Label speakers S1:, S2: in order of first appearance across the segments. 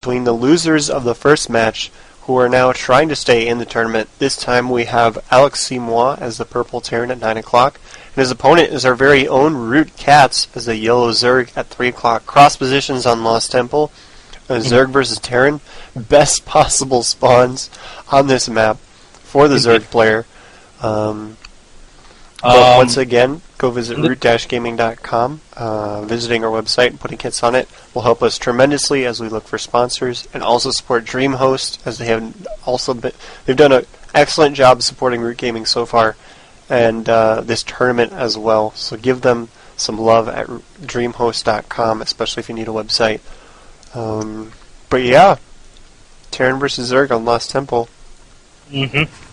S1: between the losers of the first match, who are now trying to stay in the tournament. This time we have Alex Seymour as the purple Terran at 9 o'clock, and his opponent is our very own Root CatZ as the yellow Zerg at 3 o'clock. Cross positions on Lost Temple. Zerg versus Terran. Best possible spawns on this map for the Zerg player. But once again, go visit root-gaming.com. Visiting our website and putting kits on it will help us tremendously as we look for sponsors, and also support DreamHost, as they've done an excellent job supporting Root Gaming so far, and this tournament as well. So give them some love at dreamhost.com, especially if you need a website. But yeah, Terran versus Zerg on Lost Temple.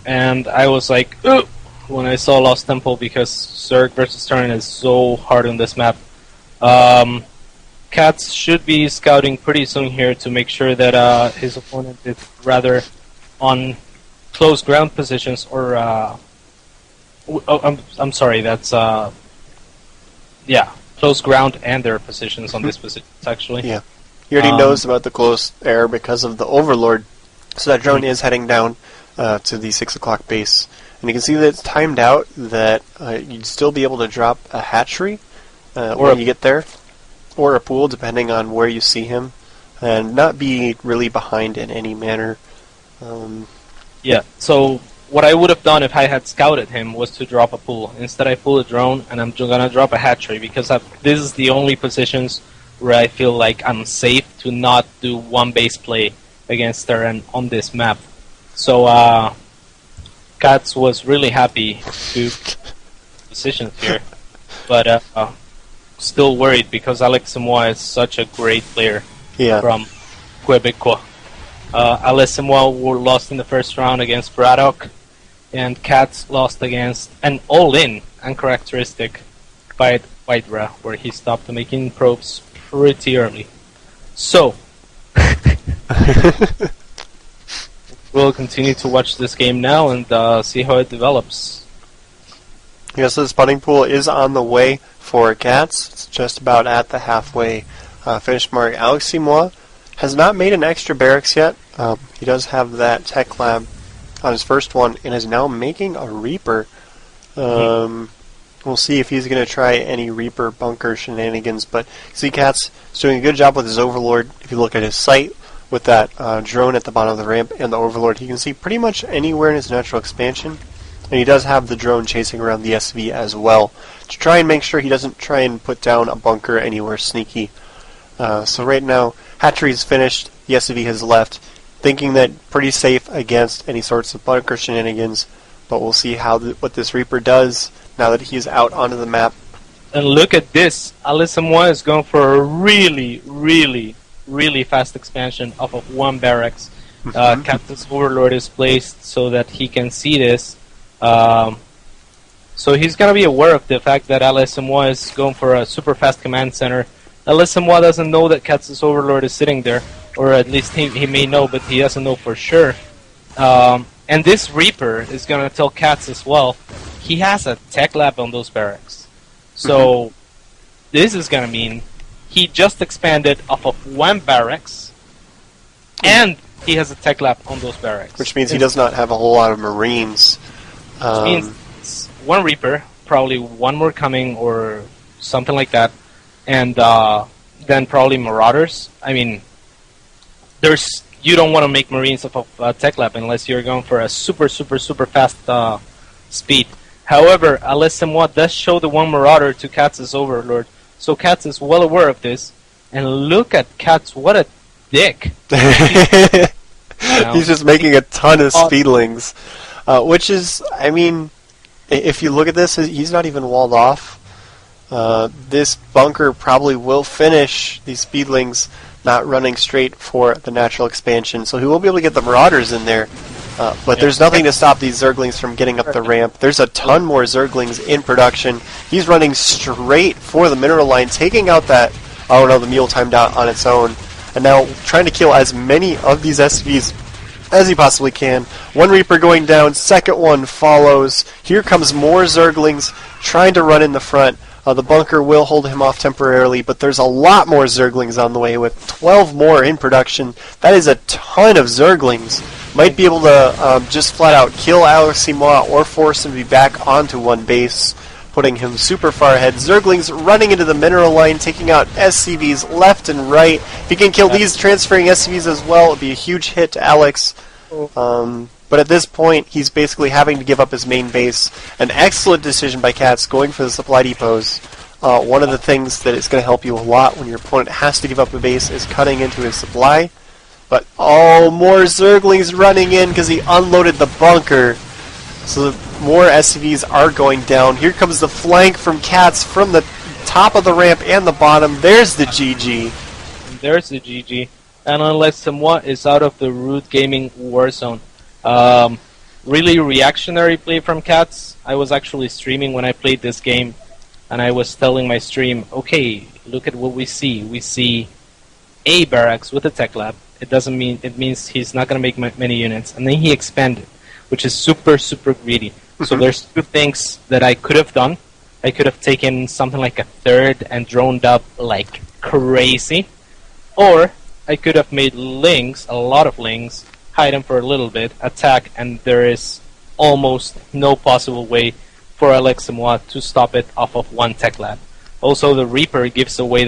S2: And I was like, ooh, when I saw Lost Temple, because Zerg versus Terran is so hard on this map. CatZ should be scouting pretty soon here to make sure that his opponent is rather on close ground positions, or I'm sorry, that's close ground and their positions on this position actually.
S1: Yeah, he already knows about the close air because of the Overlord, so that drone is heading down to the 6 o'clock base. And you can see that it's timed out that you'd still be able to drop a hatchery when you get there, or a pool, depending on where you see him, and not be really behind in any manner.
S2: Yeah, so what I would have done if I had scouted him was to drop a pool. Instead, I pull a drone, and I'm going to drop a hatchery, because this is the only positions where I feel like I'm safe to not do one base play against Terran on this map. So, CatZ was really happy to positions here, but still worried because Alex Seymour is such a great player from Quebecois. Alex Seymour were lost in the first round against Braddock, and CatZ lost against an all-in uncharacteristic by Hydra, where he stopped making probes pretty early. So, we'll continue to watch this game now and see how it develops.
S1: Yes, the spawning pool is on the way for CatZ. It's just about at the halfway finish mark. Alex Seymour has not made an extra barracks yet. He does have that tech lab on his first one and is now making a Reaper. We'll see if he's going to try any Reaper bunker shenanigans, but you see CatZ is doing a good job with his Overlord. If you look at his sight, with that drone at the bottom of the ramp and the Overlord, he can see pretty much anywhere in his natural expansion. And he does have the drone chasing around the SV as well, to try and make sure he doesn't try and put down a bunker anywhere sneaky. So right now, hatchery is finished, the SV has left, thinking that pretty safe against any sorts of bunker shenanigans, but we'll see what this Reaper does now that he's out onto the map.
S2: And look at this, Alex Seymour is going for a really, really, really fast expansion off of one barracks. CatZ's Overlord is placed so that he can see this. So he's going to be aware of the fact that Alex Seymour is going for a super fast command center. Alex Seymour doesn't know that CatZ's Overlord is sitting there, or at least he may know, but he doesn't know for sure. And this Reaper is going to tell CatZ as well, he has a tech lab on those barracks. So this is going to mean he just expanded off of one barracks, and he has a tech lab on those barracks.
S1: Which means he does not have a whole lot of Marines.
S2: Which means one Reaper, probably one more coming or something like that, and then probably Marauders. I mean, you don't want to make Marines off of tech lab unless you're going for a super, super, super fast speed. However, Alex Seymour does show the one Marauder to CatZ's Overlord, so CatZ is well aware of this. And look at CatZ, what a dick!
S1: He's just making a ton of speedlings, which is, I mean, if you look at this, he's not even walled off. This bunker probably will finish these speedlings not running straight for the natural expansion, so he will be able to get the Marauders in there. But there's nothing to stop these Zerglings from getting up the ramp. There's a ton more Zerglings in production. He's running straight for the mineral line, taking out that, the mule timed out on its own, and now trying to kill as many of these SVs as he possibly can. One Reaper going down, second one follows. Here comes more Zerglings trying to run in the front. The bunker will hold him off temporarily, but there's a lot more Zerglings on the way, with 12 more in production. That is a ton of Zerglings. Might be able to just flat out kill Aleximois or force him to be back onto one base, putting him super far ahead. Zerglings running into the mineral line, taking out SCVs left and right. If he can kill these transferring SCVs as well, it would be a huge hit to Alex. But at this point, he's basically having to give up his main base. An excellent decision by CatZ, going for the supply depots. One of the things that is going to help you a lot when your opponent has to give up a base is cutting into his supply. But, more Zerglings running in because he unloaded the bunker. So more SCVs are going down. Here comes the flank from CatZ from the top of the ramp and the bottom. There's the GG.
S2: There's the GG. And Aleximois is out of the Root Gaming Warzone. Really reactionary play from CatZ. I was actually streaming when I played this game, and I was telling my stream, okay, look at what we see. We see a barracks with a tech lab. It means he's not going to make many units. And then he expanded, which is super, super greedy. So there's two things that I could have done. I could have taken something like a third and droned up like crazy. Or I could have made lings, a lot of lings, hide them for a little bit, attack, and there is almost no possible way for Aleximois to stop it off of one tech lab. Also, the Reaper gives away the